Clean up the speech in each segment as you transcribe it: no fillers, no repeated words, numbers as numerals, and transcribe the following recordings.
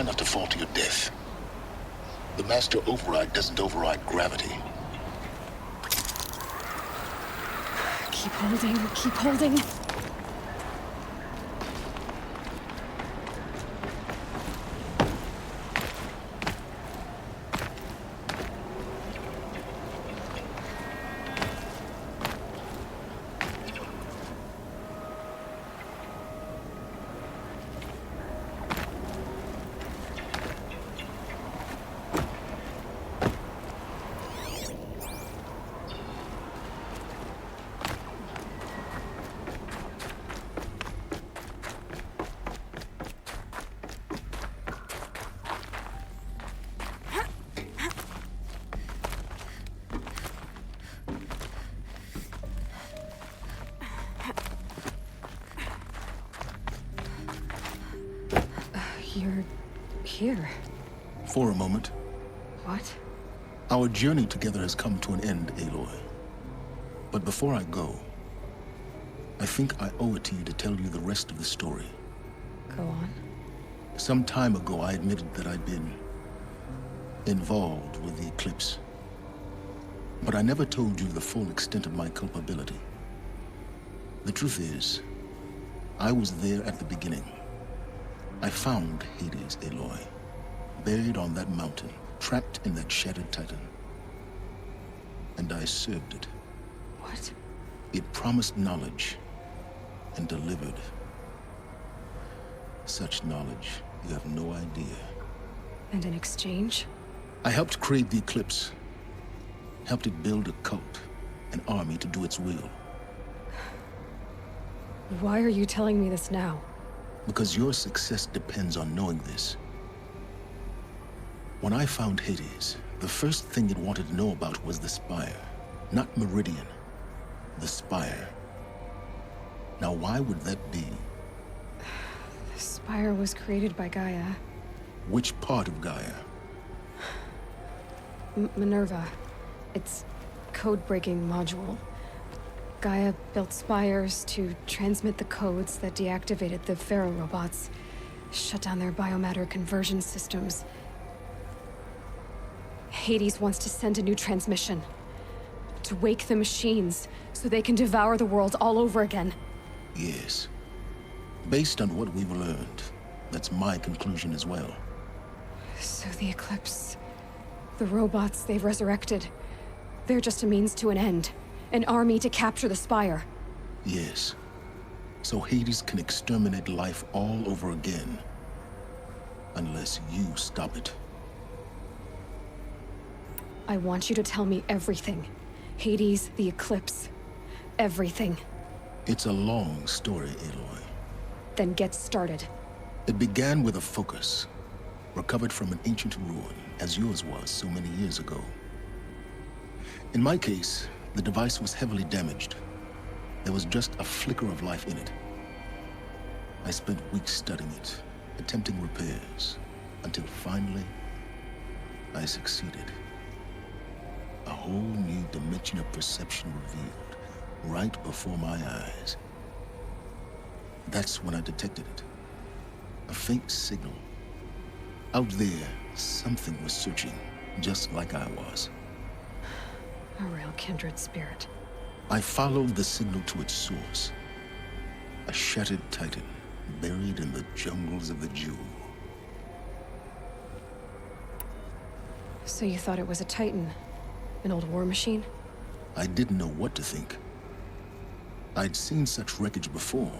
Try not to fall to your death. The master override doesn't override gravity. Keep holding, keep holding. You're here. For a moment. What? Our journey together has come to an end, Aloy. But before I go, I think I owe it to you to tell you the rest of the story. Go on. Some time ago, I admitted that I'd been involved with the eclipse. But I never told you the full extent of my culpability. The truth is, I was there at the beginning. I found Hades, Aloy, buried on that mountain, trapped in that shattered titan. And I served it. What? It promised knowledge and delivered. Such knowledge, you have no idea. And in exchange? I helped create the eclipse. Helped it build a cult, an army to do its will. Why are you telling me this now? Because your success depends on knowing this. When I found Hades, the first thing it wanted to know about was the Spire. Not Meridian. The Spire. Now why would that be? The Spire was created by Gaia. Which part of Gaia? Minerva. Its code-breaking module. Gaia built spires to transmit the codes that deactivated the Pharaoh robots, shut down their biomatter conversion systems. Hades wants to send a new transmission. To wake the machines, so they can devour the world all over again. Yes. Based on what we've learned, that's my conclusion as well. So the Eclipse, the robots they've resurrected, they're just a means to an end. An army to capture the Spire. Yes. So Hades can exterminate life all over again. Unless you stop it. I want you to tell me everything. Hades, the Eclipse. Everything. It's a long story, Aloy. Then get started. It began with a focus. Recovered from an ancient ruin, as yours was so many years ago. In my case, the device was heavily damaged. There was just a flicker of life in it. I spent weeks studying it, attempting repairs, until finally, I succeeded. A whole new dimension of perception revealed, right before my eyes. That's when I detected it. A faint signal. Out there, something was searching, just like I was. A real kindred spirit. I followed the signal to its source. A shattered titan, buried in the jungles of the Jewel. So you thought it was a titan? An old war machine? I didn't know what to think. I'd seen such wreckage before.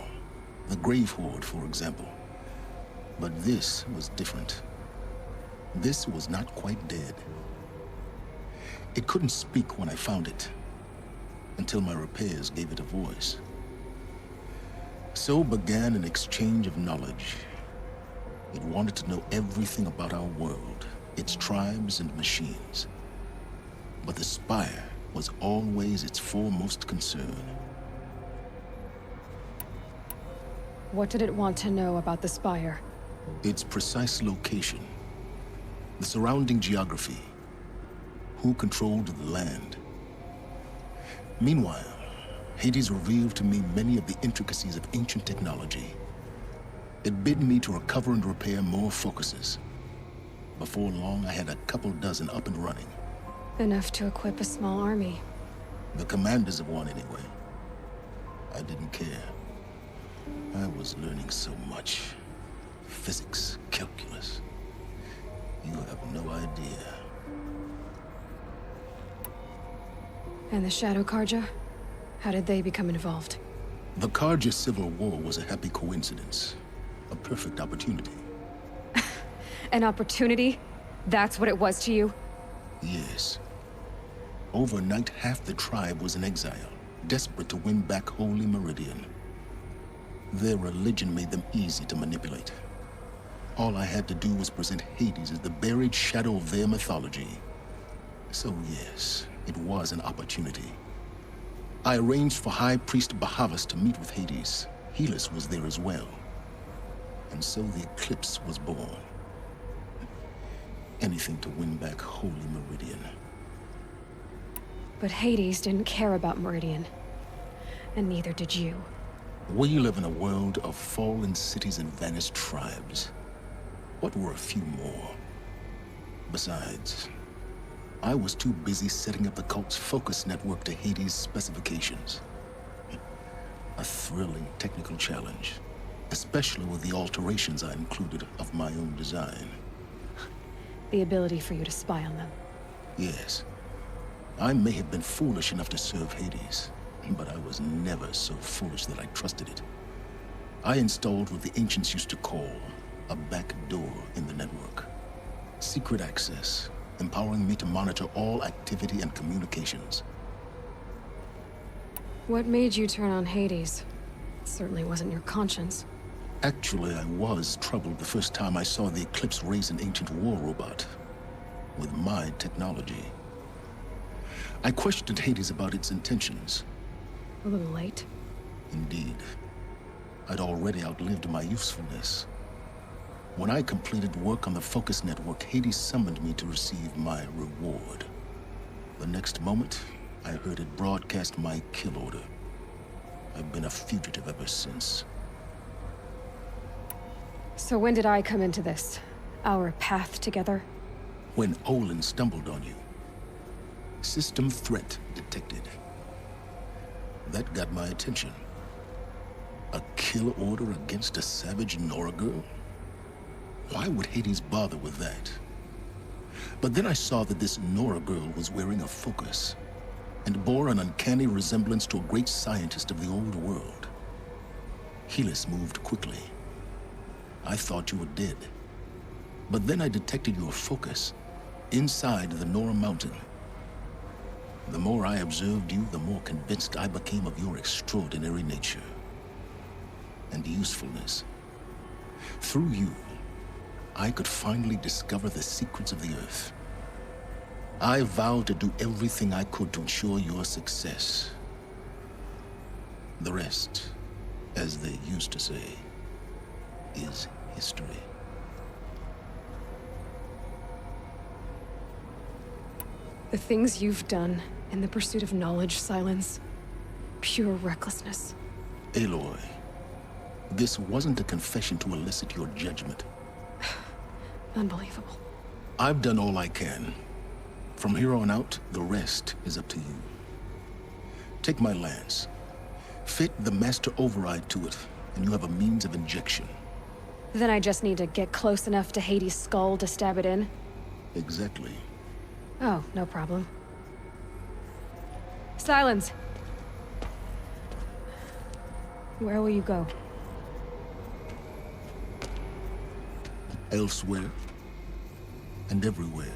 The Grave Horde, for example. But this was different. This was not quite dead. It couldn't speak when I found it, until my repairs gave it a voice. So began an exchange of knowledge. It wanted to know everything about our world, its tribes and machines. But the Spire was always its foremost concern. What did it want to know about the Spire? Its precise location, the surrounding geography, who controlled the land. Meanwhile, Hades revealed to me many of the intricacies of ancient technology. It bid me to recover and repair more focuses, Before long, I had a couple dozen up and running. Enough to equip a small army. The commanders of one, anyway. I didn't care. I was learning so much. Physics, calculus. You have no idea. And the Shadow Karja? How did they become involved? The Karja Civil War was a happy coincidence. A perfect opportunity. An opportunity? That's what it was to you? Yes. Overnight, half the tribe was in exile, desperate to win back Holy Meridian. Their religion made them easy to manipulate. All I had to do was present Hades as the buried shadow of their mythology. So yes, it was an opportunity. I arranged for High Priest Bahavas to meet with Hades. Helis was there as well. And so the eclipse was born. Anything to win back Holy Meridian. But Hades didn't care about Meridian. And neither did you. We live in a world of fallen cities and vanished tribes. What were a few more? Besides, I was too busy setting up the cult's focus network to Hades' specifications. A thrilling technical challenge, especially with the alterations I included of my own design. The ability for you to spy on them. Yes. I may have been foolish enough to serve Hades, but I was never so foolish that I trusted it. I installed what the ancients used to call a back door in the network. Secret access, empowering me to monitor all activity and communications. What made you turn on Hades? It certainly wasn't your conscience. Actually, I was troubled the first time I saw the Eclipse raise an ancient war robot with my technology. I questioned Hades about its intentions. A little late. Indeed. I'd already outlived my usefulness. When I completed work on the Focus Network, Hades summoned me to receive my reward. The next moment, I heard it broadcast my kill order. I've been a fugitive ever since. So when did I come into this? Our path together? When Olin stumbled on you. System threat detected. That got my attention. A kill order against a savage Nora girl? Why would Hades bother with that? But then I saw that this Nora girl was wearing a focus, and bore an uncanny resemblance to a great scientist of the old world. Helis moved quickly. I thought you were dead. But then I detected your focus inside the Nora mountain. The more I observed you, the more convinced I became of your extraordinary nature and usefulness. Through you, I could finally discover the secrets of the Earth. I vowed to do everything I could to ensure your success. The rest, as they used to say, is history. The things you've done in the pursuit of knowledge, Silence. Pure recklessness. Aloy, this wasn't a confession to elicit your judgment. Unbelievable. I've done all I can. From here on out, the rest is up to you. Take my lance. Fit the master override to it, and you have a means of injection. Then I just need to get close enough to Hades' skull to stab it in? Exactly. Oh, no problem. Silence! Where will you go? Elsewhere. And everywhere.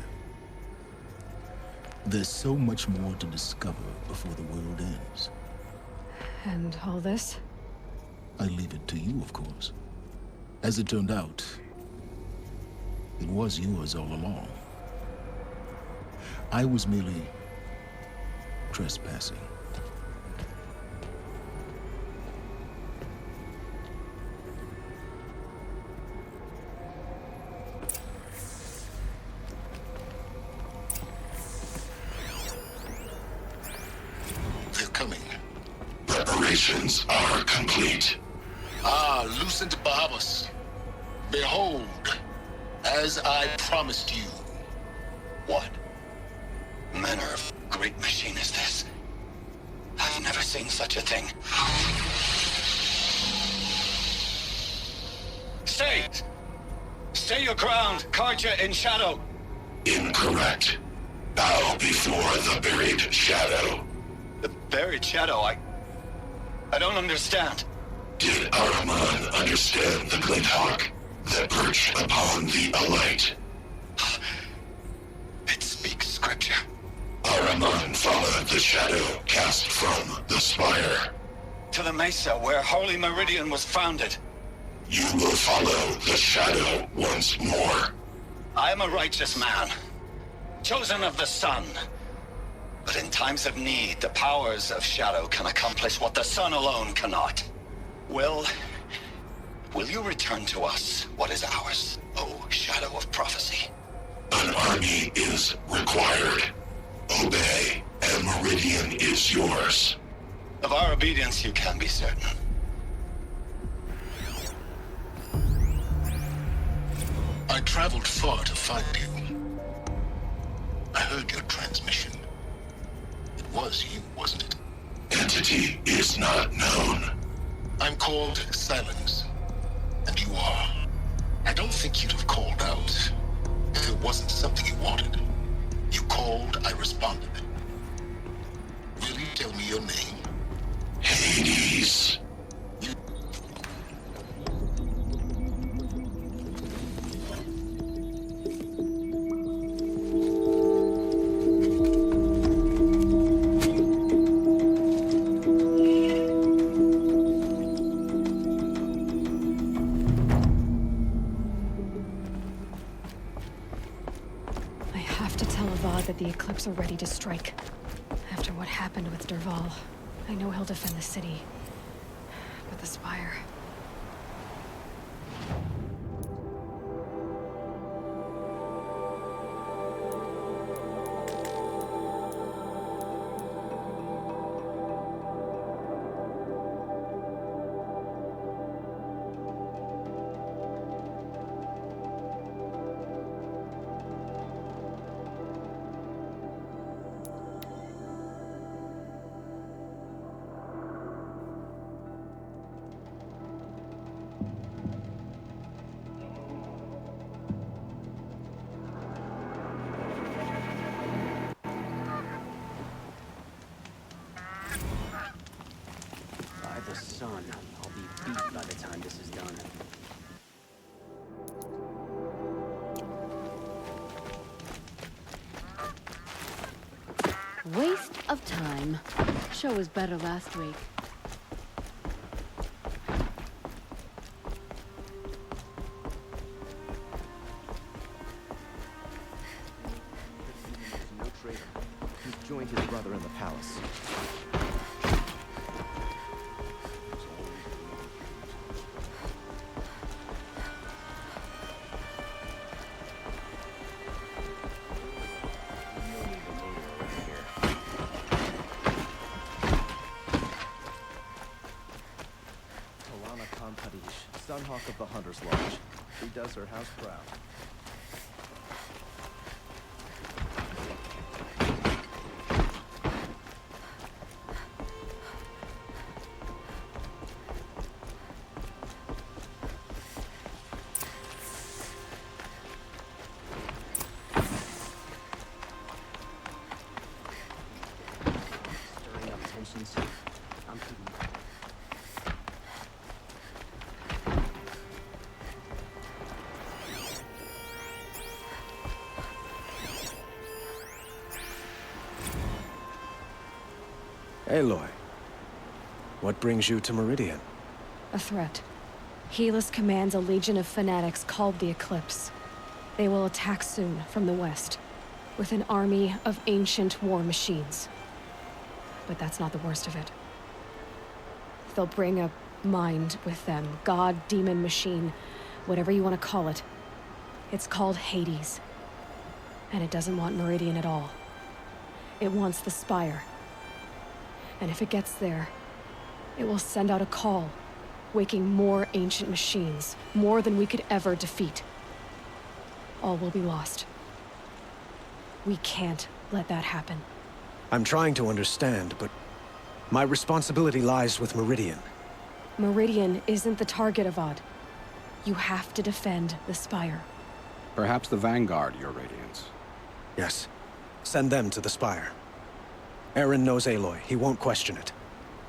There's so much more to discover before the world ends. And all this? I leave it to you, of course. As it turned out, it was yours all along. I was merely trespassing. They're coming. Preparations are complete. Ah, loosened Bahavas. Behold, As I promised you. What manner of great machine is this? I've never seen such a thing. Stay! Stay your ground, Karja in shadow! Incorrect. Bow before the buried shadow. The buried shadow, I don't understand. Did Ahriman understand the glint hawk that perched upon the alight? It speaks scripture. Ahriman followed the shadow cast from the spire. To the mesa where Holy Meridian was founded. You will follow the shadow once more. I am a righteous man, chosen of the sun. But in times of need, the powers of shadow can accomplish what the sun alone cannot. Will you return to us what is ours, O shadow of prophecy? An army is required. Obey, and Meridian is yours. Of our obedience you can be certain. I traveled far to find you. I heard your transmission. It was you, wasn't it? Entity is not known. I'm called Silence, and you are. I don't think you'd have called out if it wasn't something you wanted. You called, I responded. Will you tell me your name? Hades. That the Eclipse are ready to strike. After what happened with Derval, I know he'll defend the city. But the Spire... Son, I'll be beat by the time this is done. Waste of time. Show was better last week. No traitor. He's joined his brother in the palace. Sunhawk of the Hunter's Lodge. She does her house proud. Stirring up tensions. I'm keeping... Aloy, what brings you to Meridian? A threat. Helis commands a legion of fanatics called the Eclipse. They will attack soon from the west, with an army of ancient war machines. But that's not the worst of it. They'll bring a mind with them, god, demon, machine, whatever you want to call it. It's called Hades. And it doesn't want Meridian at all. It wants the Spire. And if it gets there, it will send out a call, waking more ancient machines, more than we could ever defeat. all will be lost. We can't let that happen. I'm trying to understand, but my responsibility lies with Meridian. Meridian isn't the target, Avad. You have to defend the Spire. Perhaps the Vanguard, Your Radiance. Yes. Send them to the Spire. Eren knows Aloy. He won't question it.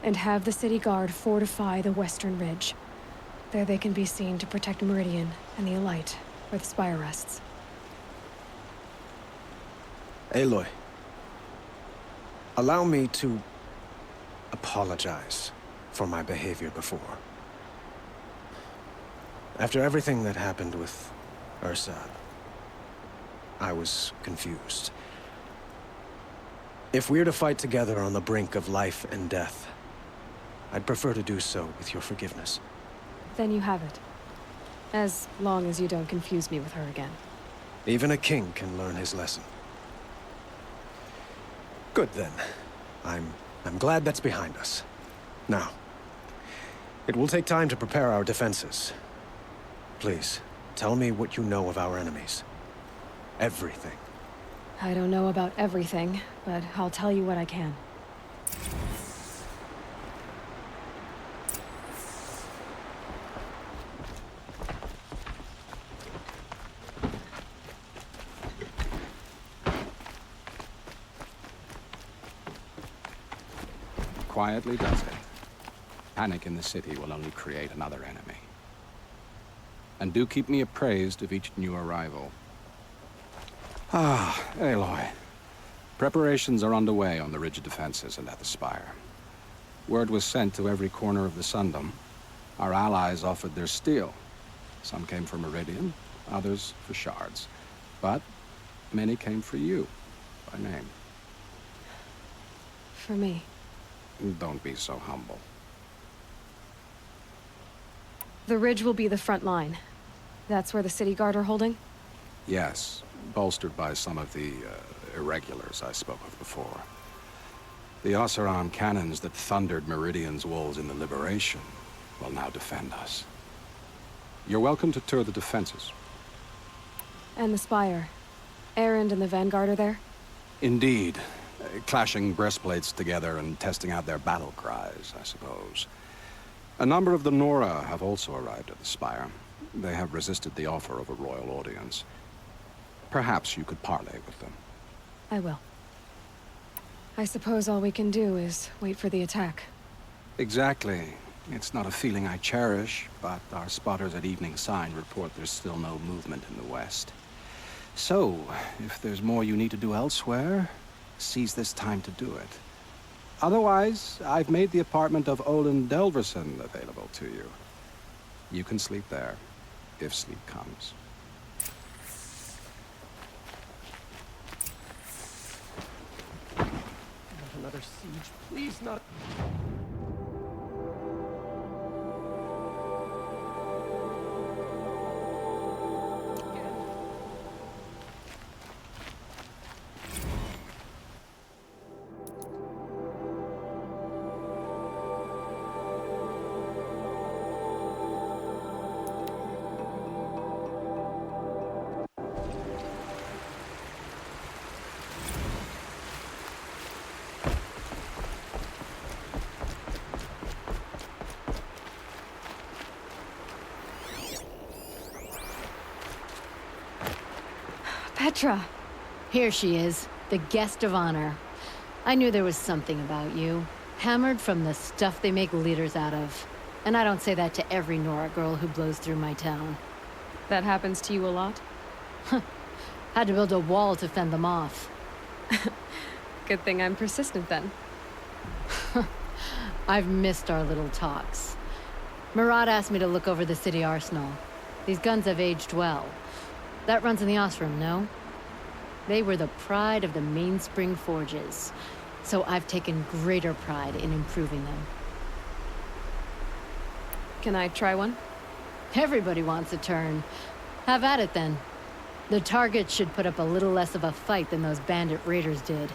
And have the city guard fortify the western ridge. There they can be seen to protect Meridian and the Elite, where the Spire rests. Aloy, allow me to apologize for my behavior before. After everything that happened with Ursa, I was confused. If we're to fight together on the brink of life and death, I'd prefer to do so with your forgiveness. Then you have it. As long as you don't confuse me with her again. Even a king can learn his lesson. Good then. I'm glad that's behind us. Now, it will take time to prepare our defenses. Please, tell me what you know of our enemies. Everything. I don't know about everything, but I'll tell you what I can. Quietly does it. Panic in the city will only create another enemy. And do keep me appraised of each new arrival. Ah, Aloy. Preparations are underway on the ridge defenses and at the Spire. Word was sent to every corner of the Sundom. Our allies offered their steel. Some came for Meridian, others for shards. But many came for you, by name. For me. Don't be so humble. The ridge will be the front line. That's where the city guard are holding? Yes, bolstered by some of the irregulars I spoke of before. The Oseram cannons that thundered Meridian's walls in the Liberation will now defend us. You're welcome to tour the defenses. And the Spire. Erend and the Vanguard are there? Indeed. Clashing breastplates together and testing out their battle cries, I suppose. A number of the Nora have also arrived at the Spire. They have resisted the offer of a royal audience. Perhaps you could parley with them. I will. I suppose all we can do is wait for the attack. Exactly. It's not a feeling I cherish, but our spotters at Evening Sign report there's still no movement in the west. So, if there's more you need to do elsewhere, seize this time to do it. Otherwise, I've made the apartment of Olin Delverson available to you. You can sleep there, if sleep comes. Not another siege, please, not... Petra! Here she is, the guest of honor. I knew there was something about you. Hammered from the stuff they make leaders out of. And I don't say that to every Nora girl who blows through my town. That happens to you a lot? Had to build a wall to fend them off. Good thing I'm persistent then. I've missed our little talks. Murad asked me to look over the city arsenal. These guns have aged well. That runs in the Osram, no? They were the pride of the Mainspring Forges, so I've taken greater pride in improving them. Can I try one? Everybody wants a turn. Have at it then. The target should put up a little less of a fight than those bandit raiders did.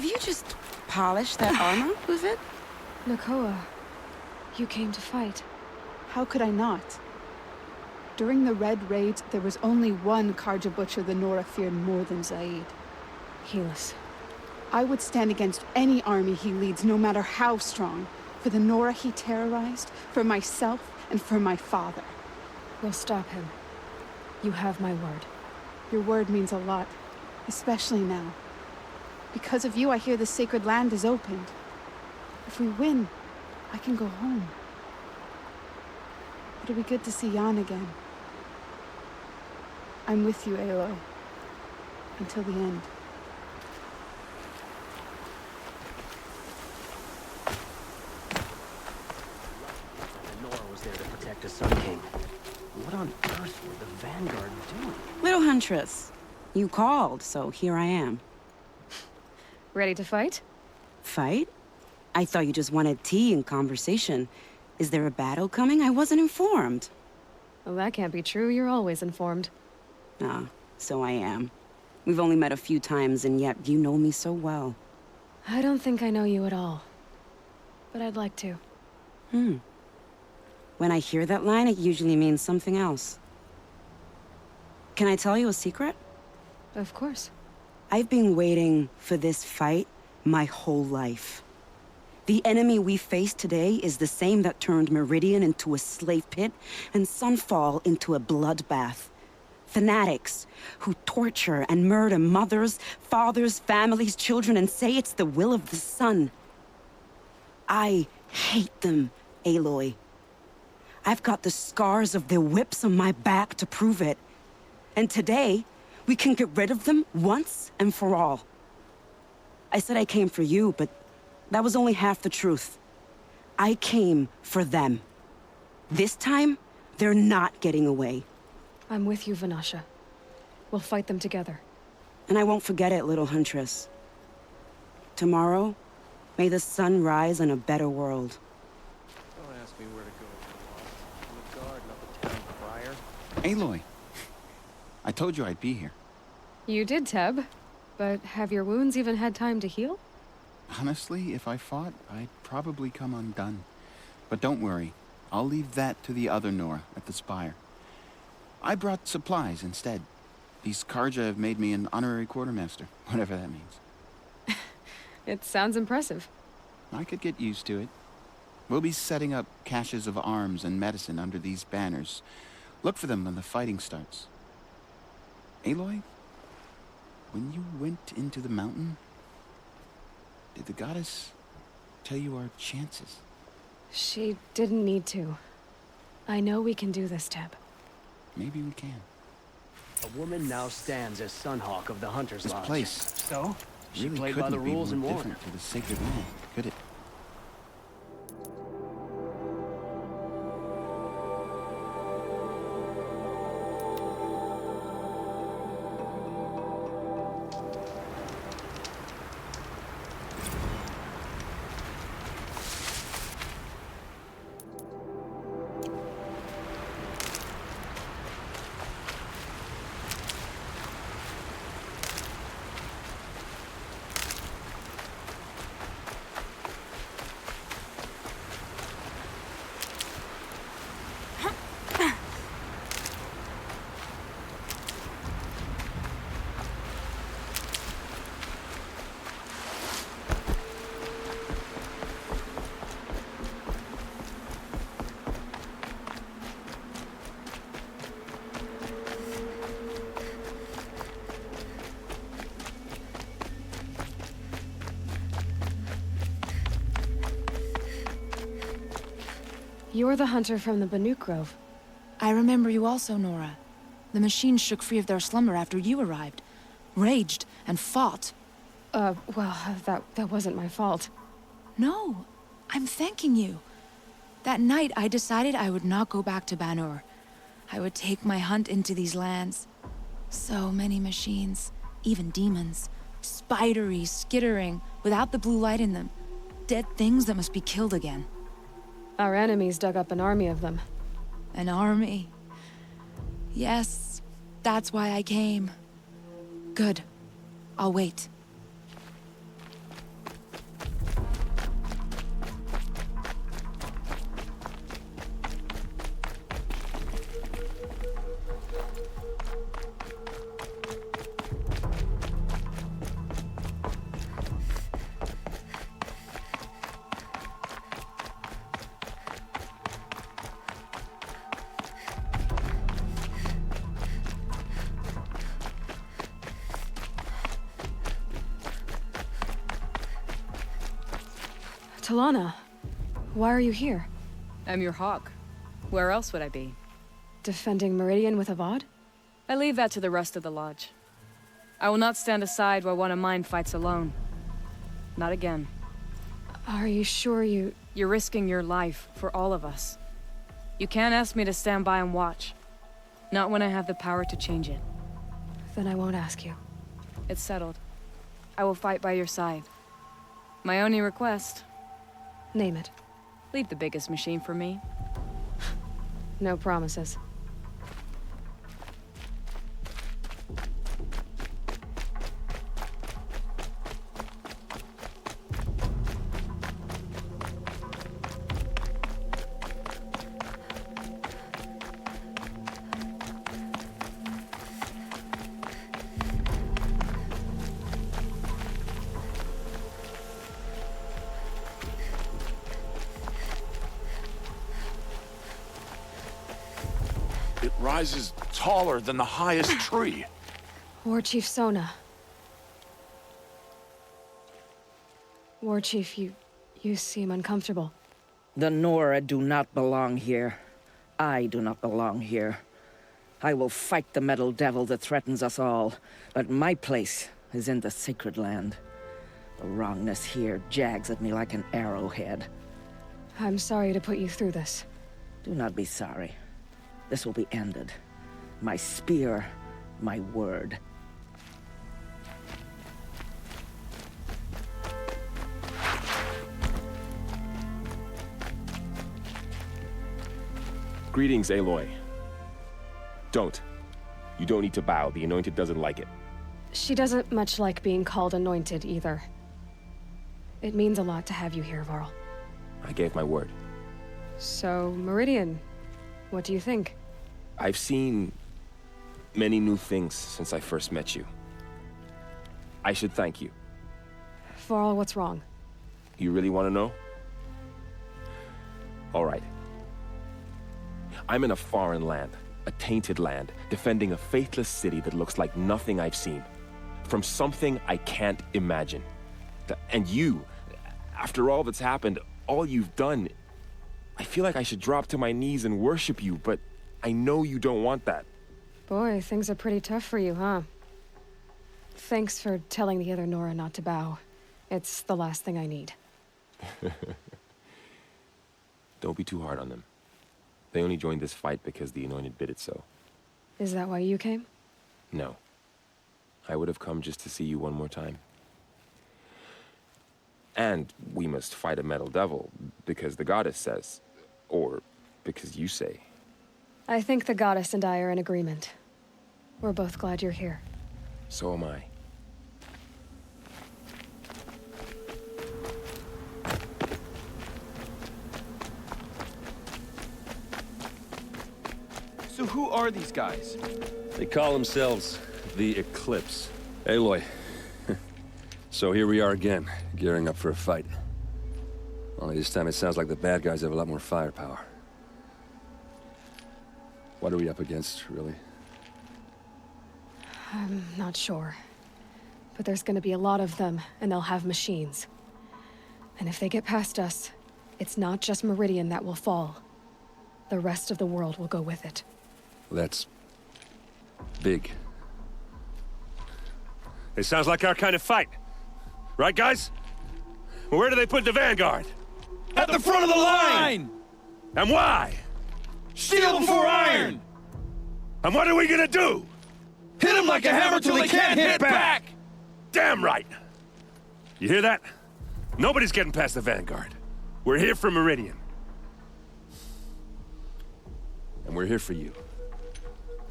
Have you just polished that armor with it? Nakoa, you came to fight. How could I not? During the Red Raids, there was only one Karja Butcher the Nora feared more than Zaid. Helis. I would stand against any army he leads, no matter how strong. For the Nora he terrorized, for myself, and for my father. We'll stop him. You have my word. Your word means a lot, especially now. Because of you, I hear the sacred land is opened. If we win, I can go home. It'll be good to see Jan again. I'm with you, Aloy. Until the end. Nora was there to protect the Sun King. What on earth were the Vanguard doing? Little Huntress, you called, so here I am. Ready to fight? Fight? I thought you just wanted tea and conversation. Is there a battle coming? I wasn't informed. Well, that can't be true. You're always informed. Ah, so I am. We've only met a few times, and yet you know me so well. I don't think I know you at all. But I'd like to. When I hear that line, it usually means something else. Can I tell you a secret? Of course. I've been waiting for this fight my whole life. The enemy we face today is the same that turned Meridian into a slave pit and Sunfall into a bloodbath. Fanatics who torture and murder mothers, fathers, families, children, and say it's the will of the sun. I hate them, Aloy. I've got the scars of their whips on my back to prove it. And today, we can get rid of them once and for all. I said I came for you, but that was only half the truth. I came for them. This time, they're not getting away. I'm with you, Vanasha. We'll fight them together. And I won't forget it, little Huntress. Tomorrow, may the sun rise in a better world. Don't ask me where to go, Rost. I'm the guard, not the town crier. Aloy. I told you I'd be here. You did, Teb. But have your wounds even had time to heal? Honestly, if I fought, I'd probably come undone. But don't worry. I'll leave that to the other Nora at the Spire. I brought supplies instead. These Karja have made me an honorary quartermaster, whatever that means. It sounds impressive. I could get used to it. We'll be setting up caches of arms and medicine under these banners. Look for them when the fighting starts. Aloy, when you went into the mountain, did the goddess tell you our chances? She didn't need to. I know we can do this, Teb. Maybe we can. A woman now stands as Sunhawk of the Hunter's This Lodge. place So, she really played by couldn't the be rules and more warned her. different to the sacred land, could it? You're the hunter from the Banuk Grove. I remember you also, Nora. The machines shook free of their slumber after you arrived. Raged and fought. Well, that wasn't my fault. No, I'm thanking you. That night, I decided I would not go back to Banur. I would take my hunt into these lands. So many machines, even demons. Spidery, skittering, without the blue light in them. Dead things that must be killed again. Our enemies dug up an army of them. An army? Yes, that's why I came. Good. I'll wait. Talana, why are you here? I'm your hawk. Where else would I be? Defending Meridian with Avad? I leave that to the rest of the Lodge. I will not stand aside while one of mine fights alone. Not again. Are you sure you... You're risking your life for all of us. You can't ask me to stand by and watch. Not when I have the power to change it. Then I won't ask you. It's settled. I will fight by your side. My only request... Name it. Leave the biggest machine for me. No promises. It rises taller than the highest tree. War Chief Sona. War Chief, you seem uncomfortable. The Nora do not belong here. I do not belong here. I will fight the metal devil that threatens us all, but my place is in the sacred land. The wrongness here jags at me like an arrowhead. I'm sorry to put you through this. Do not be sorry. This will be ended. My spear, my word. Greetings, Aloy. Don't. You don't need to bow. The Anointed doesn't like it. She doesn't much like being called Anointed, either. It means a lot to have you here, Varl. I gave my word. So, Meridian, what do you think? I've seen many new things since I first met you. I should thank you. Varl, what's wrong? You really want to know? All right. I'm in a foreign land, a tainted land, defending a faithless city that looks like nothing I've seen. From something I can't imagine. And you, after all that's happened, all you've done, I feel like I should drop to my knees and worship you, but I know you don't want that. Boy, things are pretty tough for you, huh? Thanks for telling the other Nora not to bow. It's the last thing I need. Don't be too hard on them. They only joined this fight because the Anointed bid it so. Is that why you came? No. I would have come just to see you one more time. And we must fight a metal devil, because the goddess says. Or because you say. I think the goddess and I are in agreement. We're both glad you're here. So am I. So who are these guys? They call themselves the Eclipse. Aloy. So here we are again, gearing up for a fight. Only this time it sounds like the bad guys have a lot more firepower. What are we up against, really? I'm not sure. But there's gonna be a lot of them, and they'll have machines. And if they get past us, it's not just Meridian that will fall. The rest of the world will go with it. That's big. It sounds like our kind of fight. Right, guys? Well, where do they put the Vanguard? At the front of the line! And why? Steel before iron! And what are we gonna do? Hit him like a hammer till he can't hit back! Damn right! You hear that? Nobody's getting past the Vanguard. We're here for Meridian. And we're here for you.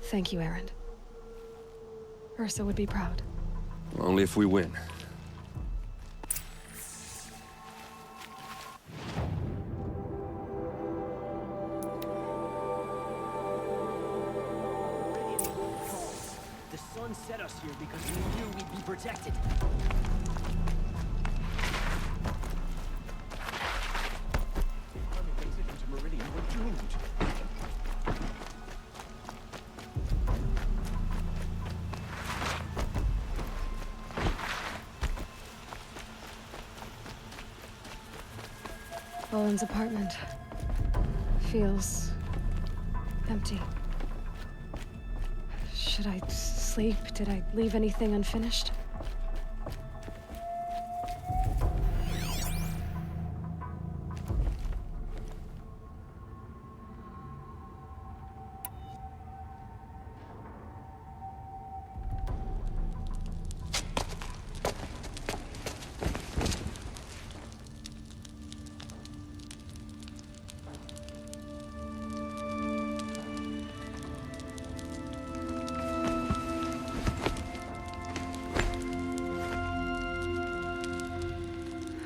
Thank you, Erend. Ursa would be proud. Only if we win. The sun set us here because we knew we'd be protected. Meridian were doomed. Cullen's apartment. Feels empty. Should I sleep? Did I leave anything unfinished?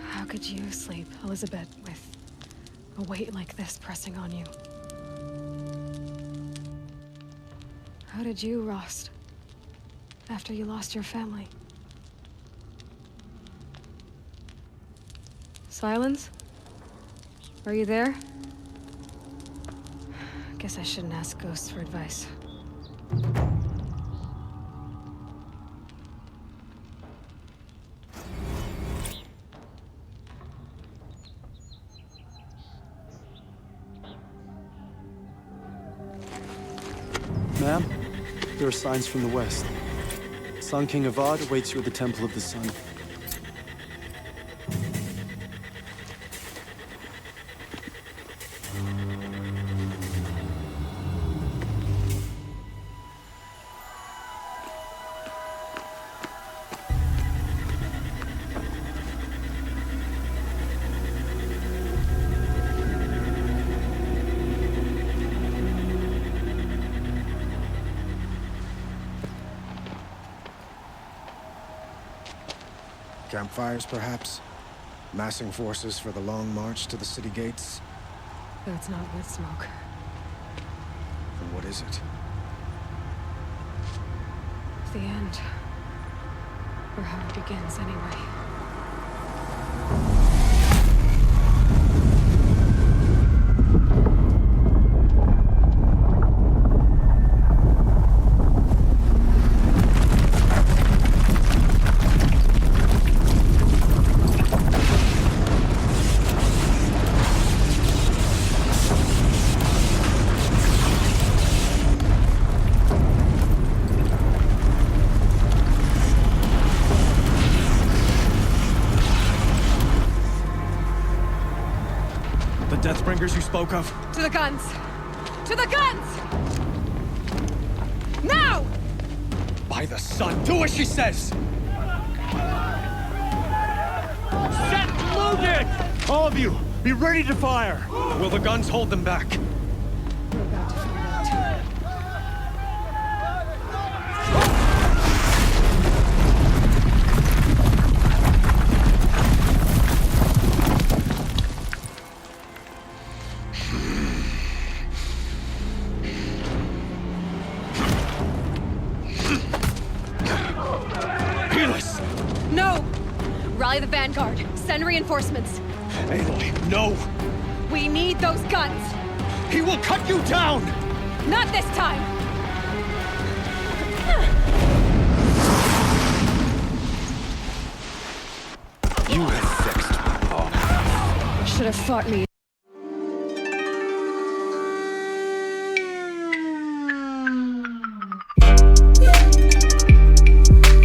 How could you sleep, Elizabeth, with a weight like this pressing on you? How did you, Rost, after you lost your family? Silence? Are you there? Guess I shouldn't ask ghosts for advice. Ma'am, there are signs from the west. Sun King Avad awaits you at the Temple of the Sun. Campfires, perhaps? Massing forces for the long march to the city gates? That's not wood smoke. Then what is it? The end. Or how it begins, anyway. Deathbringers you spoke of? To the guns! To the guns! Now! By the sun, do as she says! Set loaded! All of you, be ready to fire! Will the guns hold them back? We're about to find out. No! Rally the Vanguard. Send reinforcements. Aloy, no! We need those guns! He will cut you down! Not this time! You have fixed my law. Should have fought me.